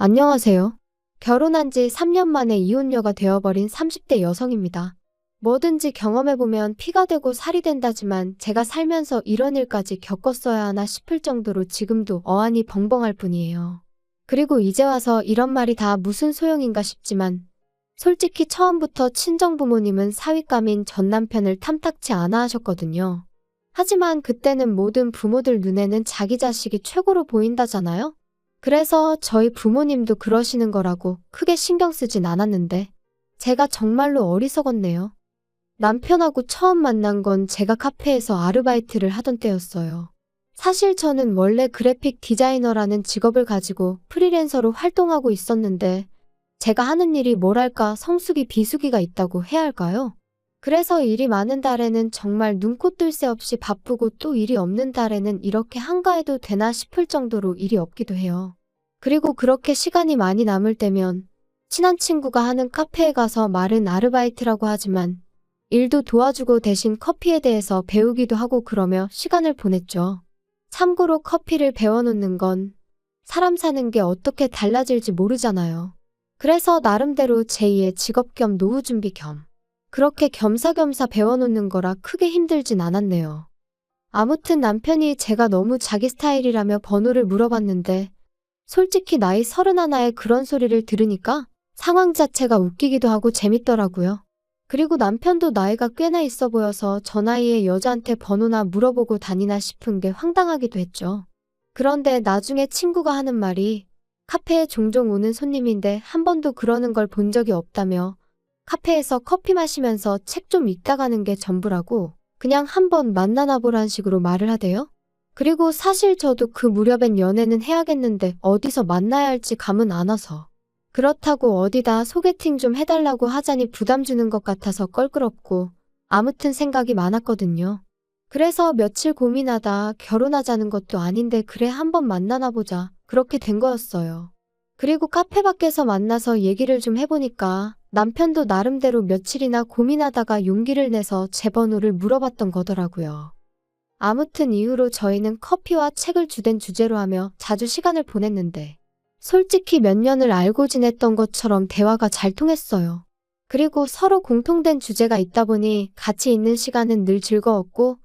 안녕하세요. 결혼한 지 3년 만에 이혼녀가 되어버린 30대 여성입니다. 뭐든지 경험해보면 피가 되고 살이 된다지만 제가 살면서 이런 일까지 겪었어야 하나 싶을 정도로 지금도 어안이 벙벙할 뿐이에요. 그리고 이제 와서 이런 말이 다 무슨 소용인가 싶지만 솔직히 처음부터 친정부모님은 사윗감인 전 남편을 탐탁치 않아 하셨거든요. 하지만 그때는 모든 부모들 눈에는 자기 자식이 최고로 보인다잖아요? 그래서 저희 부모님도 그러시는 거라고 크게 신경 쓰진 않았는데 제가 정말로 어리석었네요. 남편하고 처음 만난 건 제가 카페에서 아르바이트를 하던 때였어요. 사실 저는 원래 그래픽 디자이너라는 직업을 가지고 프리랜서로 활동하고 있었는데 제가 하는 일이 뭐랄까 성수기 비수기가 있다고 해야 할까요? 그래서 일이 많은 달에는 정말 눈코 뜰 새 없이 바쁘고 또 일이 없는 달에는 이렇게 한가해도 되나 싶을 정도로 일이 없기도 해요. 그리고 그렇게 시간이 많이 남을 때면 친한 친구가 하는 카페에 가서 말은 아르바이트라고 하지만 일도 도와주고 대신 커피에 대해서 배우기도 하고 그러며 시간을 보냈죠. 참고로 커피를 배워놓는 건 사람 사는 게 어떻게 달라질지 모르잖아요. 그래서 나름대로 제2의 직업 겸 노후 준비 겸 그렇게 겸사겸사 배워놓는 거라 크게 힘들진 않았네요. 아무튼 남편이 제가 너무 자기 스타일이라며 번호를 물어봤는데 솔직히 나이 31에 그런 소리를 들으니까 상황 자체가 웃기기도 하고 재밌더라고요. 그리고 남편도 나이가 꽤나 있어 보여서 저 나이에 여자한테 번호나 물어보고 다니나 싶은 게 황당하기도 했죠. 그런데 나중에 친구가 하는 말이 카페에 종종 오는 손님인데 한 번도 그러는 걸 본 적이 없다며 카페에서 커피 마시면서 책 좀 읽다 가는 게 전부라고 그냥 한번 만나나 보란 식으로 말을 하대요. 그리고 사실 저도 그 무렵엔 연애는 해야겠는데 어디서 만나야 할지 감은 안 와서 그렇다고 어디다 소개팅 좀 해달라고 하자니 부담 주는 것 같아서 껄끄럽고 아무튼 생각이 많았거든요. 그래서 며칠 고민하다 결혼하자는 것도 아닌데 그래 한번 만나나 보자 그렇게 된 거였어요. 그리고 카페 밖에서 만나서 얘기를 좀 해보니까 남편도 나름대로 며칠이나 고민하다가 용기를 내서 제 번호를 물어봤던 거더라고요. 아무튼 이후로 저희는 커피와 책을 주된 주제로 하며 자주 시간을 보냈는데 솔직히 몇 년을 알고 지냈던 것처럼 대화가 잘 통했어요. 그리고 서로 공통된 주제가 있다 보니 같이 있는 시간은 늘 즐거웠고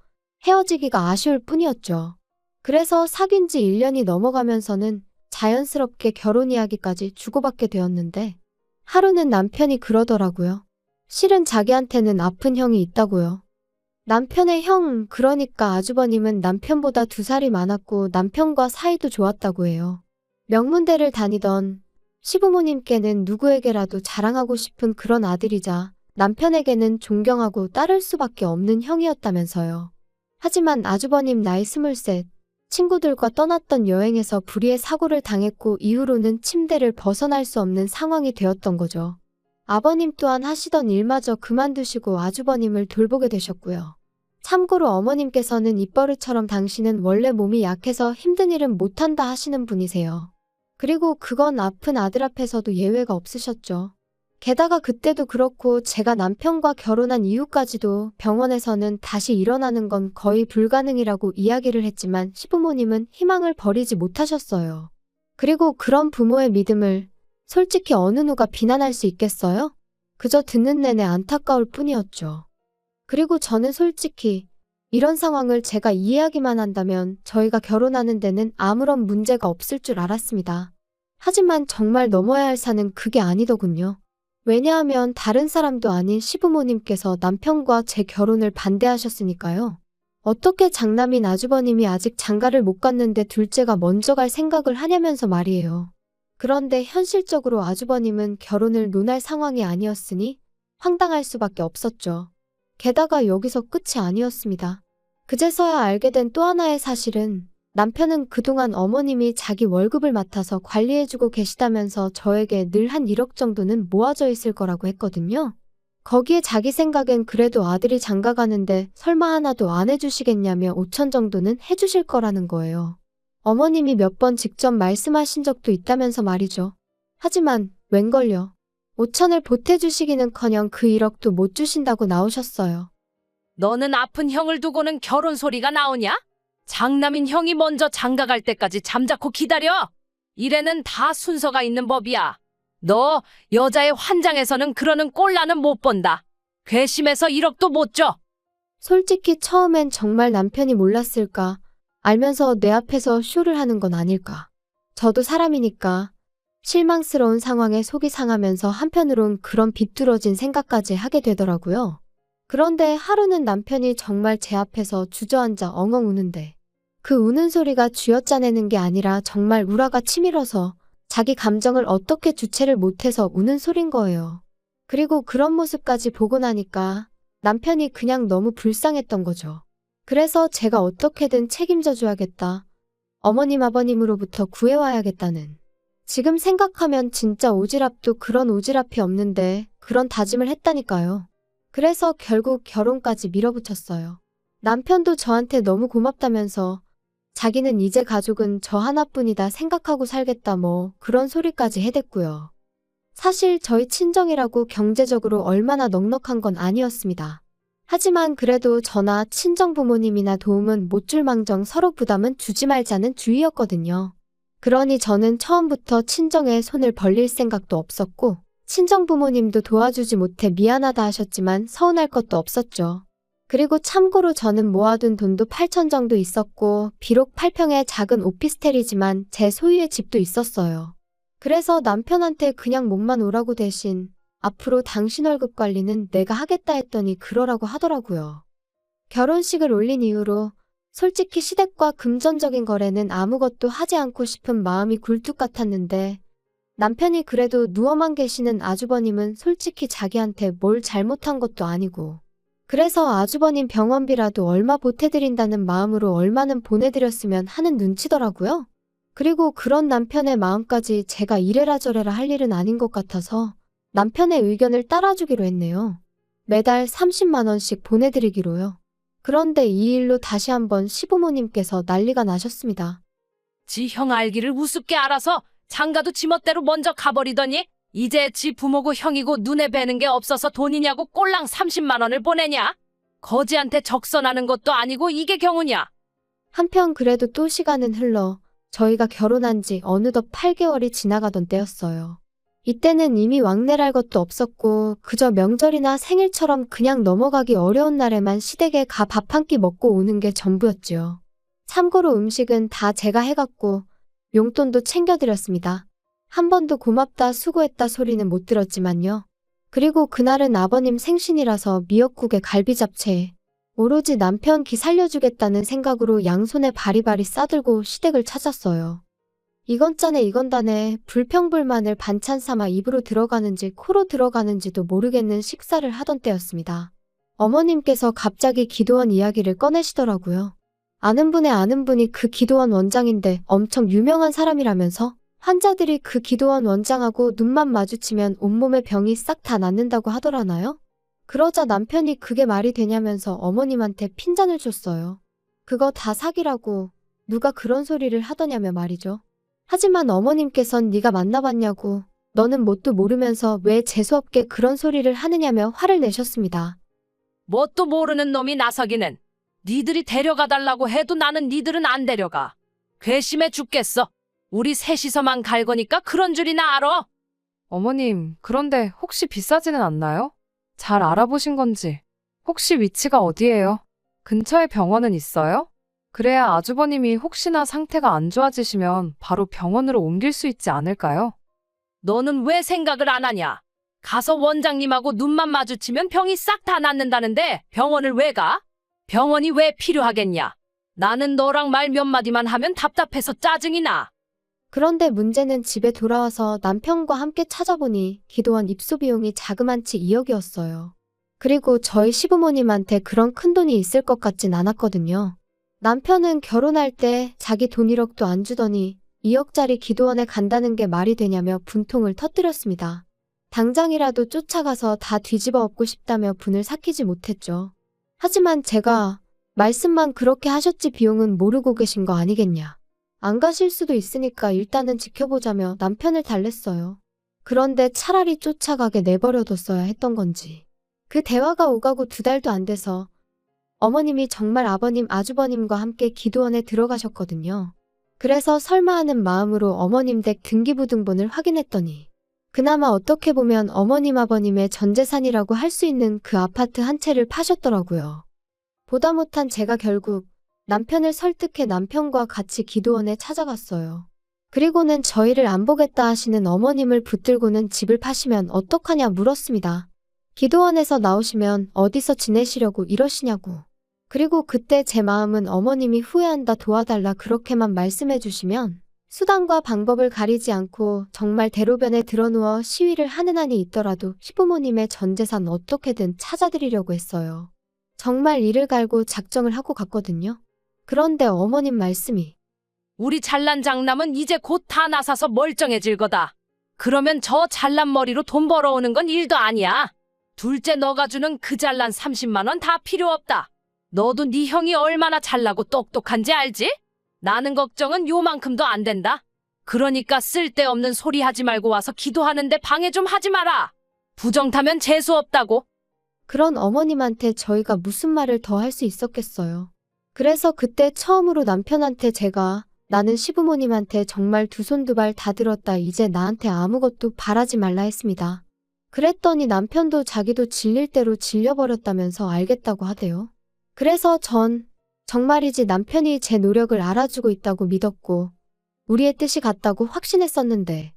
헤어지기가 아쉬울 뿐이었죠. 그래서 사귄 지 1년이 넘어가면서는 자연스럽게 결혼 이야기까지 주고받게 되었는데 하루는 남편이 그러더라고요. 실은 자기한테는 아픈 형이 있다고요. 남편의 형, 그러니까 아주버님은 남편보다 2살이 많았고 남편과 사이도 좋았다고 해요. 명문대를 다니던 시부모님께는 누구에게라도 자랑하고 싶은 그런 아들이자 남편에게는 존경하고 따를 수밖에 없는 형이었다면서요. 하지만 아주버님 나이 23, 친구들과 떠났던 여행에서 불의의 사고를 당했고 이후로는 침대를 벗어날 수 없는 상황이 되었던 거죠. 아버님 또한 하시던 일마저 그만두시고 아주버님을 돌보게 되셨고요. 참고로 어머님께서는 입버릇처럼 당신은 원래 몸이 약해서 힘든 일은 못한다 하시는 분이세요. 그리고 그건 아픈 아들 앞에서도 예외가 없으셨죠. 게다가 그때도 그렇고 제가 남편과 결혼한 이후까지도 병원에서는 다시 일어나는 건 거의 불가능이라고 이야기를 했지만 시부모님은 희망을 버리지 못하셨어요. 그리고 그런 부모의 믿음을 솔직히 어느 누가 비난할 수 있겠어요? 그저 듣는 내내 안타까울 뿐이었죠. 그리고 저는 솔직히 이런 상황을 제가 이해하기만 한다면 저희가 결혼하는 데는 아무런 문제가 없을 줄 알았습니다. 하지만 정말 넘어야 할 산은 그게 아니더군요. 왜냐하면 다른 사람도 아닌 시부모님께서 남편과 제 결혼을 반대하셨으니까요. 어떻게 장남인 아주버님이 아직 장가를 못 갔는데 둘째가 먼저 갈 생각을 하냐면서 말이에요. 그런데 현실적으로 아주버님은 결혼을 논할 상황이 아니었으니 황당할 수밖에 없었죠. 게다가 여기서 끝이 아니었습니다. 그제서야 알게 된 또 하나의 사실은 남편은 그동안 어머님이 자기 월급을 맡아서 관리해주고 계시다면서 저에게 늘 한 1억 정도는 모아져 있을 거라고 했거든요. 거기에 자기 생각엔 그래도 아들이 장가 가는데 설마 하나도 안 해주시겠냐며 5천 정도는 해주실 거라는 거예요. 어머님이 몇 번 직접 말씀하신 적도 있다면서 말이죠. 하지만 웬걸요. 5천을 보태주시기는커녕 그 1억도 못 주신다고 나오셨어요. 너는 아픈 형을 두고는 결혼 소리가 나오냐? 장남인 형이 먼저 장가 갈 때까지 잠자코 기다려. 일에는 다 순서가 있는 법이야. 너 여자의 환장에서는 그러는 꼴라는 못 본다. 괘씸해서 1억도 못 줘. 솔직히 처음엔 정말 남편이 몰랐을까? 알면서 내 앞에서 쇼를 하는 건 아닐까? 저도 사람이니까 실망스러운 상황에 속이 상하면서 한편으론 그런 비뚤어진 생각까지 하게 되더라고요. 그런데 하루는 남편이 정말 제 앞에서 주저앉아 엉엉 우는데 그 우는 소리가 쥐어짜내는 게 아니라 정말 우라가 치밀어서 자기 감정을 어떻게 주체를 못해서 우는 소린 거예요. 그리고 그런 모습까지 보고 나니까 남편이 그냥 너무 불쌍했던 거죠. 그래서 제가 어떻게든 책임져 줘야겠다. 어머님 아버님으로부터 구해와야겠다는. 지금 생각하면 진짜 오지랖도 그런 오지랖이 없는데 그런 다짐을 했다니까요. 그래서 결국 결혼까지 밀어붙였어요. 남편도 저한테 너무 고맙다면서 자기는 이제 가족은 저 하나뿐이다 생각하고 살겠다 뭐 그런 소리까지 해댔고요. 사실 저희 친정이라고 경제적으로 얼마나 넉넉한 건 아니었습니다. 하지만 그래도 저나 친정 부모님이나 도움은 못 줄 망정 서로 부담은 주지 말자는 주의였거든요. 그러니 저는 처음부터 친정에 손을 벌릴 생각도 없었고 친정 부모님도 도와주지 못해 미안하다 하셨지만 서운할 것도 없었죠. 그리고 참고로 저는 모아둔 돈도 8천 정도 있었고 비록 8평의 작은 오피스텔이지만 제 소유의 집도 있었어요. 그래서 남편한테 그냥 몸만 오라고 대신 앞으로 당신 월급 관리는 내가 하겠다 했더니 그러라고 하더라고요. 결혼식을 올린 이후로 솔직히 시댁과 금전적인 거래는 아무것도 하지 않고 싶은 마음이 굴뚝 같았는데 남편이 그래도 누워만 계시는 아주버님은 솔직히 자기한테 뭘 잘못한 것도 아니고 그래서 아주버님 병원비라도 얼마 보태드린다는 마음으로 얼마는 보내드렸으면 하는 눈치더라고요. 그리고 그런 남편의 마음까지 제가 이래라 저래라 할 일은 아닌 것 같아서 남편의 의견을 따라주기로 했네요. 매달 30만 원씩 보내드리기로요. 그런데 이 일로 다시 한번 시부모님께서 난리가 나셨습니다. 지 형 알기를 우습게 알아서 장가도 지멋대로 먼저 가버리더니 이제 지 부모고 형이고 눈에 뵈는 게 없어서 돈이냐고 꼴랑 30만 원을 보내냐? 거지한테 적선하는 것도 아니고 이게 경우냐? 한편 그래도 또 시간은 흘러 저희가 결혼한 지 어느덧 8개월이 지나가던 때였어요. 이때는 이미 왕래랄 것도 없었고 그저 명절이나 생일처럼 그냥 넘어가기 어려운 날에만 시댁에 가 밥 한 끼 먹고 오는 게 전부였지요. 참고로 음식은 다 제가 해갔고 용돈도 챙겨드렸습니다. 한 번도 고맙다 수고했다 소리는 못 들었지만요. 그리고 그날은 아버님 생신이라서 미역국에 갈비 잡채에 오로지 남편 기 살려주겠다는 생각으로 양손에 바리바리 싸들고 시댁을 찾았어요. 이건 짜네 이건 다네 불평불만을 반찬 삼아 입으로 들어가는지 코로 들어가는지도 모르겠는 식사를 하던 때였습니다. 어머님께서 갑자기 기도원 이야기를 꺼내시더라고요. 아는 분이 그 기도원 원장인데 엄청 유명한 사람이라면서 환자들이 그 기도원 원장하고 눈만 마주치면 온몸의 병이 싹 다 낫는다고 하더라나요? 그러자 남편이 그게 말이 되냐면서 어머님한테 핀잔을 줬어요. 그거 다 사기라고 누가 그런 소리를 하더냐며 말이죠. 하지만 어머님께선 네가 만나봤냐고 너는 뭣도 모르면서 왜 재수없게 그런 소리를 하느냐며 화를 내셨습니다. 뭣도 모르는 놈이 나서기는. 니들이 데려가달라고 해도 나는 니들은 안 데려가. 괘씸해 죽겠어. 우리 셋이서만 갈 거니까 그런 줄이나 알아. 어머님, 그런데 혹시 비싸지는 않나요? 잘 알아보신 건지. 혹시 위치가 어디예요? 근처에 병원은 있어요? 그래야 아주버님이 혹시나 상태가 안 좋아지시면 바로 병원으로 옮길 수 있지 않을까요? 너는 왜 생각을 안 하냐? 가서 원장님하고 눈만 마주치면 병이 싹 다 낫는다는데 병원을 왜 가? 병원이 왜 필요하겠냐? 나는 너랑 말 몇 마디만 하면 답답해서 짜증이 나. 그런데 문제는 집에 돌아와서 남편과 함께 찾아보니 기도원 입소 비용이 자그만치 2억이었어요. 그리고 저희 시부모님한테 그런 큰돈이 있을 것 같진 않았거든요. 남편은 결혼할 때 자기 돈 1억도 안 주더니 2억짜리 기도원에 간다는 게 말이 되냐며 분통을 터뜨렸습니다. 당장이라도 쫓아가서 다 뒤집어 엎고 싶다며 분을 삭히지 못했죠. 하지만 제가 말씀만 그렇게 하셨지 비용은 모르고 계신 거 아니겠냐. 안 가실 수도 있으니까 일단은 지켜보자며 남편을 달랬어요. 그런데 차라리 쫓아가게 내버려뒀어야 했던 건지. 그 대화가 오가고 2달도 안 돼서 어머님이 정말 아버님 아주버님과 함께 기도원에 들어가셨거든요. 그래서 설마 하는 마음으로 어머님 댁 등기부등본을 확인했더니 그나마 어떻게 보면 어머님 아버님의 전 재산이라고 할 수 있는 그 아파트 한 채를 파셨더라고요. 보다 못한 제가 결국 남편을 설득해 남편과 같이 기도원에 찾아갔어요. 그리고는 저희를 안 보겠다 하시는 어머님을 붙들고는 집을 파시면 어떡하냐 물었습니다. 기도원에서 나오시면 어디서 지내시려고 이러시냐고. 그리고 그때 제 마음은 어머님이 후회한다 도와달라 그렇게만 말씀해 주시면 수단과 방법을 가리지 않고 정말 대로변에 드러누워 시위를 하는 한이 있더라도 시부모님의 전 재산 어떻게든 찾아드리려고 했어요. 정말 이를 갈고 작정을 하고 갔거든요. 그런데 어머님 말씀이 우리 잘난 장남은 이제 곧 다 나사서 멀쩡해질 거다. 그러면 저 잘난 머리로 돈 벌어오는 건 일도 아니야. 둘째 너가 주는 그 잘난 30만 원 다 필요 없다. 너도 네 형이 얼마나 잘나고 똑똑한지 알지? 나는 걱정은 요만큼도 안 된다. 그러니까 쓸데없는 소리 하지 말고 와서 기도하는데 방해 좀 하지 마라. 부정 타면 재수 없다고. 그런 어머님한테 저희가 무슨 말을 더 할 수 있었겠어요. 그래서 그때 처음으로 남편한테 제가 나는 시부모님한테 정말 두 손 두 발 다 들었다. 이제 나한테 아무것도 바라지 말라 했습니다. 그랬더니 남편도 자기도 질릴 대로 질려버렸다면서 알겠다고 하대요. 그래서 전 정말이지 남편이 제 노력을 알아주고 있다고 믿었고 우리의 뜻이 같다고 확신했었는데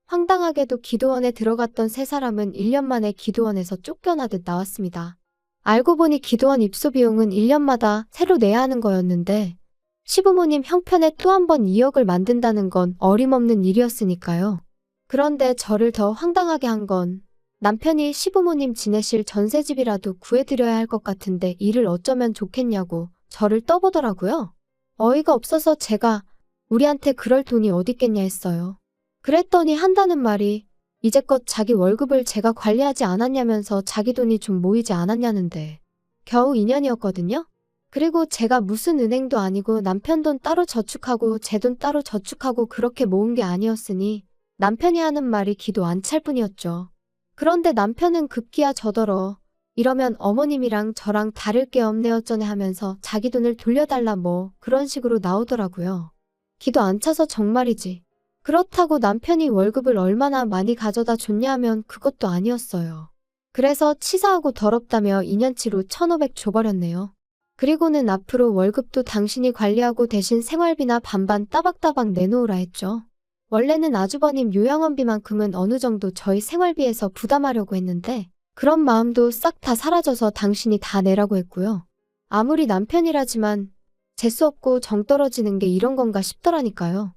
황당하게도 기도원에 들어갔던 세 사람은 1년 만에 기도원에서 쫓겨나듯 나왔습니다. 알고 보니 기도원 입소 비용은 1년마다 새로 내야 하는 거였는데 시부모님 형편에 또 한 번 2억을 만든다는 건 어림없는 일이었으니까요. 그런데 저를 더 황당하게 한 건 남편이 시부모님 지내실 전셋집이라도 구해드려야 할 것 같은데 이를 어쩌면 좋겠냐고 저를 떠보더라고요. 어이가 없어서 제가 우리한테 그럴 돈이 어딨겠냐 했어요. 그랬더니 한다는 말이 이제껏 자기 월급을 제가 관리하지 않았냐면서 자기 돈이 좀 모이지 않았냐는데 겨우 2년이었거든요. 그리고 제가 무슨 은행도 아니고 남편 돈 따로 저축하고 제 돈 따로 저축하고 그렇게 모은 게 아니었으니 남편이 하는 말이 기도 안 찰 뿐이었죠. 그런데 남편은 급기야 저더러 이러면 어머님이랑 저랑 다를 게 없네 어쩌네 하면서 자기 돈을 돌려달라 뭐 그런 식으로 나오더라고요. 기도 안 차서 정말이지. 그렇다고 남편이 월급을 얼마나 많이 가져다 줬냐 하면 그것도 아니었어요. 그래서 치사하고 더럽다며 2년치로 1,500 줘버렸네요. 그리고는 앞으로 월급도 당신이 관리하고 대신 생활비나 반반 따박따박 내놓으라 했죠. 원래는 아주버님 요양원비만큼은 어느 정도 저희 생활비에서 부담하려고 했는데 그런 마음도 싹 다 사라져서 당신이 다 내라고 했고요. 아무리 남편이라지만 재수 없고 정 떨어지는 게 이런 건가 싶더라니까요.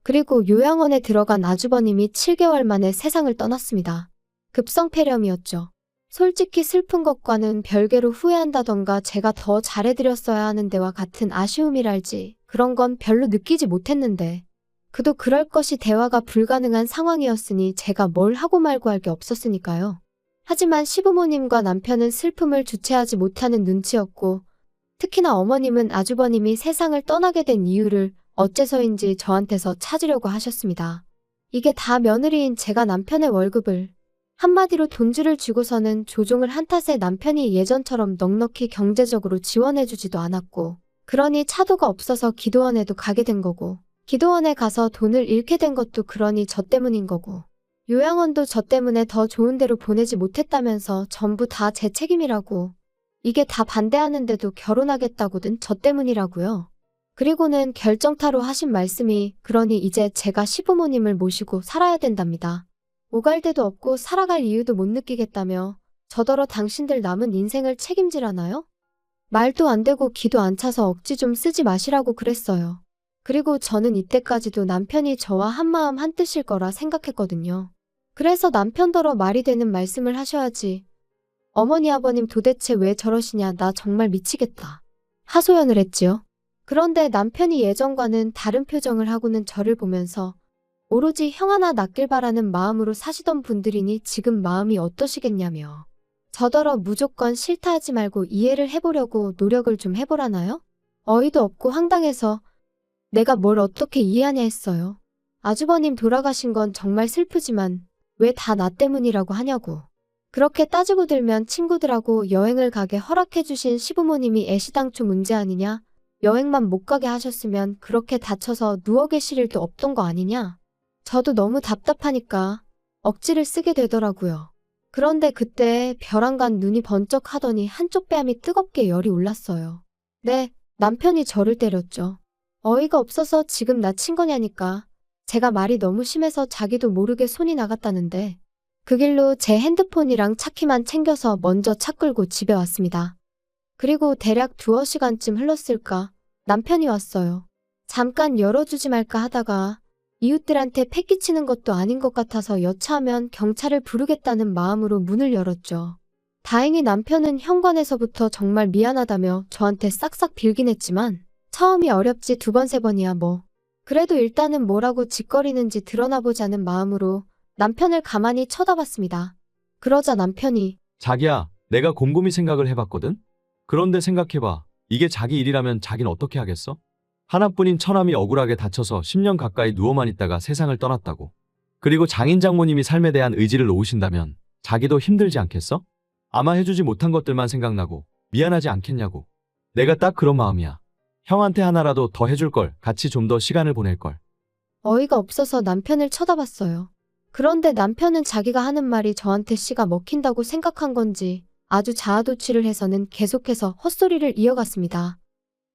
그리고 요양원에 들어간 아주버님이 7개월 만에 세상을 떠났습니다. 급성폐렴이었죠. 솔직히 슬픈 것과는 별개로 후회한다던가 제가 더 잘해드렸어야 하는 데와 같은 아쉬움이랄지 그런 건 별로 느끼지 못했는데 그도 그럴 것이 대화가 불가능한 상황이었으니 제가 뭘 하고 말고 할 게 없었으니까요. 하지만 시부모님과 남편은 슬픔을 주체하지 못하는 눈치였고 특히나 어머님은 아주버님이 세상을 떠나게 된 이유를 어째서인지 저한테서 찾으려고 하셨습니다. 이게 다 며느리인 제가 남편의 월급을 한마디로 돈줄을 쥐고서는 조종을 한 탓에 남편이 예전처럼 넉넉히 경제적으로 지원해주지도 않았고 그러니 차도가 없어서 기도원에도 가게 된 거고 기도원에 가서 돈을 잃게 된 것도 그러니 저 때문인 거고 요양원도 저 때문에 더 좋은 데로 보내지 못했다면서 전부 다 제 책임이라고 이게 다 반대하는데도 결혼하겠다고든 저 때문이라고요. 그리고는 결정타로 하신 말씀이 그러니 이제 제가 시부모님을 모시고 살아야 된답니다. 오갈 데도 없고 살아갈 이유도 못 느끼겠다며 저더러 당신들 남은 인생을 책임지라나요? 말도 안 되고 기도 안 차서 억지 좀 쓰지 마시라고 그랬어요. 그리고 저는 이때까지도 남편이 저와 한마음 한뜻일 거라 생각했거든요. 그래서 남편더러 말이 되는 말씀을 하셔야지. 어머니 아버님 도대체 왜 저러시냐 나 정말 미치겠다. 하소연을 했지요. 그런데 남편이 예전과는 다른 표정을 하고는 저를 보면서 오로지 형 하나 낳길 바라는 마음으로 사시던 분들이니 지금 마음이 어떠시겠냐며 저더러 무조건 싫다 하지 말고 이해를 해보려고 노력을 좀 해보라나요? 어이도 없고 황당해서 내가 뭘 어떻게 이해하냐 했어요. 아주버님 돌아가신 건 정말 슬프지만 왜 다 나 때문이라고 하냐고. 그렇게 따지고 들면 친구들하고 여행을 가게 허락해주신 시부모님이 애시당초 문제 아니냐? 여행만 못 가게 하셨으면 그렇게 다쳐서 누워 계실 일도 없던 거 아니냐? 저도 너무 답답하니까 억지를 쓰게 되더라고요. 그런데 그때 벼랑간 눈이 번쩍 하더니 한쪽 뺨이 뜨겁게 열이 올랐어요. 네, 남편이 저를 때렸죠. 어이가 없어서 지금 나 친 거냐니까. 제가 말이 너무 심해서 자기도 모르게 손이 나갔다는데 그 길로 제 핸드폰이랑 차키만 챙겨서 먼저 차 끌고 집에 왔습니다. 그리고 대략 2시간쯤 흘렀을까 남편이 왔어요. 잠깐 열어주지 말까 하다가 이웃들한테 패기치는 것도 아닌 것 같아서 여차하면 경찰을 부르겠다는 마음으로 문을 열었죠. 다행히 남편은 현관에서부터 정말 미안하다며 저한테 싹싹 빌긴 했지만 처음이 어렵지 2번, 3번이야 뭐. 그래도 일단은 뭐라고 짓거리는지 드러나보자는 마음으로 남편을 가만히 쳐다봤습니다. 그러자 남편이 자기야, 내가 곰곰이 생각을 해봤거든? 그런데 생각해봐. 이게 자기 일이라면 자긴 어떻게 하겠어? 하나뿐인 처남이 억울하게 다쳐서 10년 가까이 누워만 있다가 세상을 떠났다고. 그리고 장인 장모님이 삶에 대한 의지를 놓으신다면 자기도 힘들지 않겠어? 아마 해주지 못한 것들만 생각나고 미안하지 않겠냐고. 내가 딱 그런 마음이야. 형한테 하나라도 더 해줄 걸, 같이 좀 더 시간을 보낼 걸. 어이가 없어서 남편을 쳐다봤어요. 그런데 남편은 자기가 하는 말이 저한테 씨가 먹힌다고 생각한 건지 아주 자아도취를 해서는 계속해서 헛소리를 이어갔습니다.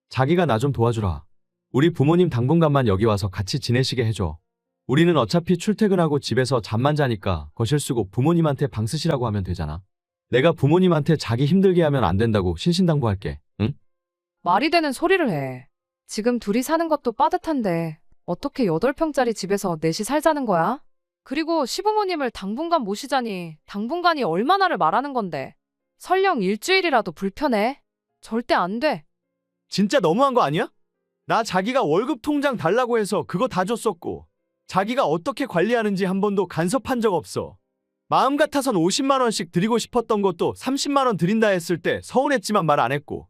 자기가 나 좀 도와주라. 우리 부모님 당분간만 여기 와서 같이 지내시게 해줘. 우리는 어차피 출퇴근하고 집에서 잠만 자니까 거실 쓰고 부모님한테 방 쓰시라고 하면 되잖아. 내가 부모님한테 자기 힘들게 하면 안 된다고 신신당부할게. 응? 말이 되는 소리를 해. 지금 둘이 사는 것도 빠듯한데 어떻게 8평짜리 집에서 넷이 살자는 거야? 그리고 시부모님을 당분간 모시자니 당분간이 얼마나를 말하는 건데. 설령 일주일이라도 불편해? 절대 안 돼. 진짜 너무한 거 아니야? 나 자기가 월급 통장 달라고 해서 그거 다 줬었고 자기가 어떻게 관리하는지 한 번도 간섭한 적 없어. 마음 같아선 50만 원씩 드리고 싶었던 것도 30만 원 드린다 했을 때 서운했지만 말 안 했고.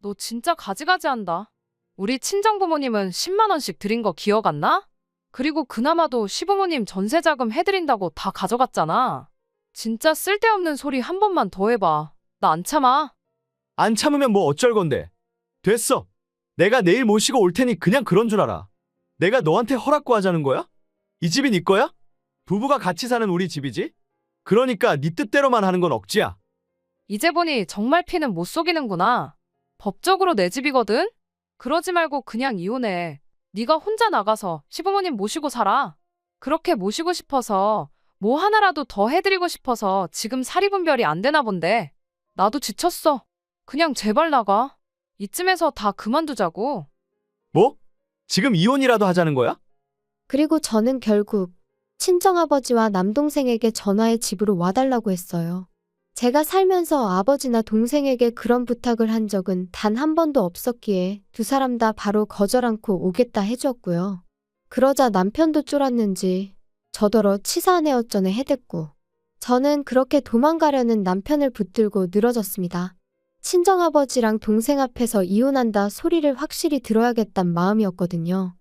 너 진짜 가지가지 한다. 우리 친정부모님은 10만 원씩 드린 거 기억 안 나? 그리고 그나마도 시부모님 전세자금 해드린다고 다 가져갔잖아. 진짜 쓸데없는 소리 한 번만 더 해봐. 나 안 참아. 안 참으면 뭐 어쩔 건데. 됐어. 내가 내일 모시고 올 테니 그냥 그런 줄 알아. 내가 너한테 허락 구하자는 거야? 이 집이 네 거야? 부부가 같이 사는 우리 집이지? 그러니까 네 뜻대로만 하는 건 억지야. 이제 보니 정말 피는 못 속이는구나. 법적으로 내 집이거든? 그러지 말고 그냥 이혼해. 네가 혼자 나가서 시부모님 모시고 살아. 그렇게 모시고 싶어서 뭐 하나라도 더 해드리고 싶어서 지금 사리분별이 안 되나 본데. 나도 지쳤어. 그냥 제발 나가. 이쯤에서 다 그만두자고. 뭐? 지금 이혼이라도 하자는 거야? 그리고 저는 결국 친정아버지와 남동생에게 전화해 집으로 와달라고 했어요. 제가 살면서 아버지나 동생에게 그런 부탁을 한 적은 단 한 번도 없었기에 두 사람 다 바로 거절 않고 오겠다 해주었고요. 그러자 남편도 쫄았는지 저더러 치사한 애어쩌네 해댔고 저는 그렇게 도망가려는 남편을 붙들고 늘어졌습니다. 친정아버지랑 동생 앞에서 이혼한다 소리를 확실히 들어야겠단 마음이었거든요.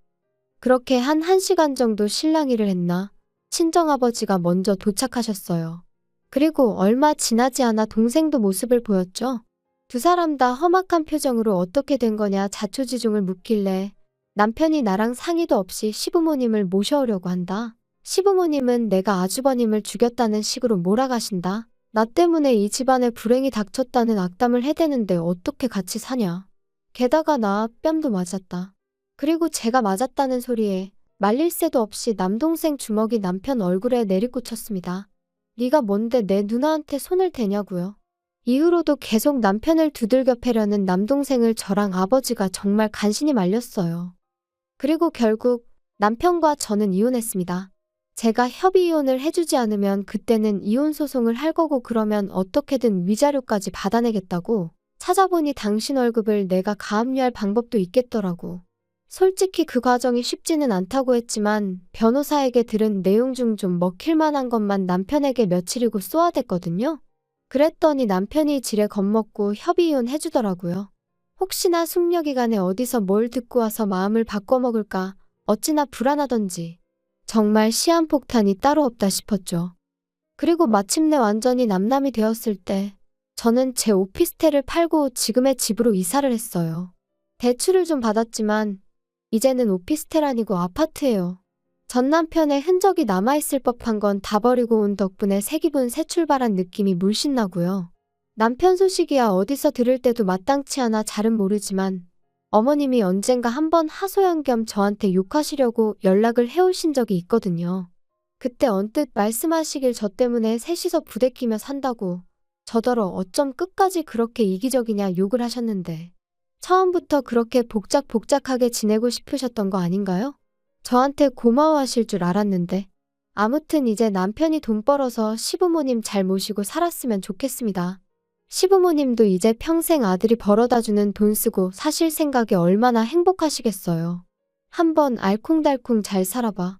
그렇게 한 1시간 정도 실랑이를 했나 친정아버지가 먼저 도착하셨어요. 그리고 얼마 지나지 않아 동생도 모습을 보였죠. 두 사람 다 험악한 표정으로 어떻게 된 거냐 자초지종을 묻길래 남편이 나랑 상의도 없이 시부모님을 모셔오려고 한다. 시부모님은 내가 아주버님을 죽였다는 식으로 몰아가신다. 나 때문에 이 집안에 불행이 닥쳤다는 악담을 해대는데 어떻게 같이 사냐. 게다가 나 뺨도 맞았다. 그리고 제가 맞았다는 소리에 말릴 새도 없이 남동생 주먹이 남편 얼굴에 내리꽂혔습니다. 네가 뭔데 내 누나한테 손을 대냐고요. 이후로도 계속 남편을 두들겨 패려는 남동생을 저랑 아버지가 정말 간신히 말렸어요. 그리고 결국 남편과 저는 이혼했습니다. 제가 협의 이혼을 해주지 않으면 그때는 이혼 소송을 할 거고 그러면 어떻게든 위자료까지 받아내겠다고 찾아보니 당신 월급을 내가 가압류할 방법도 있겠더라고. 솔직히 그 과정이 쉽지는 않다고 했지만 변호사에게 들은 내용 중 좀 먹힐 만한 것만 남편에게 며칠이고 쏘아댔거든요. 그랬더니 남편이 지레 겁먹고 협의 이혼 해주더라고요. 혹시나 숙려기간에 어디서 뭘 듣고 와서 마음을 바꿔먹을까 어찌나 불안하던지 정말 시한폭탄이 따로 없다 싶었죠. 그리고 마침내 완전히 남남이 되었을 때 저는 제 오피스텔을 팔고 지금의 집으로 이사를 했어요. 대출을 좀 받았지만 이제는 오피스텔 아니고 아파트예요. 전 남편의 흔적이 남아있을 법한 건 다 버리고 온 덕분에 새 기분 새 출발한 느낌이 물씬 나고요. 남편 소식이야 어디서 들을 때도 마땅치 않아 잘은 모르지만 어머님이 언젠가 한번 하소연 겸 저한테 욕하시려고 연락을 해오신 적이 있거든요. 그때 언뜻 말씀하시길 저 때문에 셋이서 부대끼며 산다고 저더러 어쩜 끝까지 그렇게 이기적이냐 욕을 하셨는데 처음부터 그렇게 복작복작하게 지내고 싶으셨던 거 아닌가요? 저한테 고마워하실 줄 알았는데 아무튼 이제 남편이 돈 벌어서 시부모님 잘 모시고 살았으면 좋겠습니다. 시부모님도 이제 평생 아들이 벌어다주는 돈 쓰고 사실 생각에 얼마나 행복하시겠어요. 한번 알콩달콩 잘 살아봐.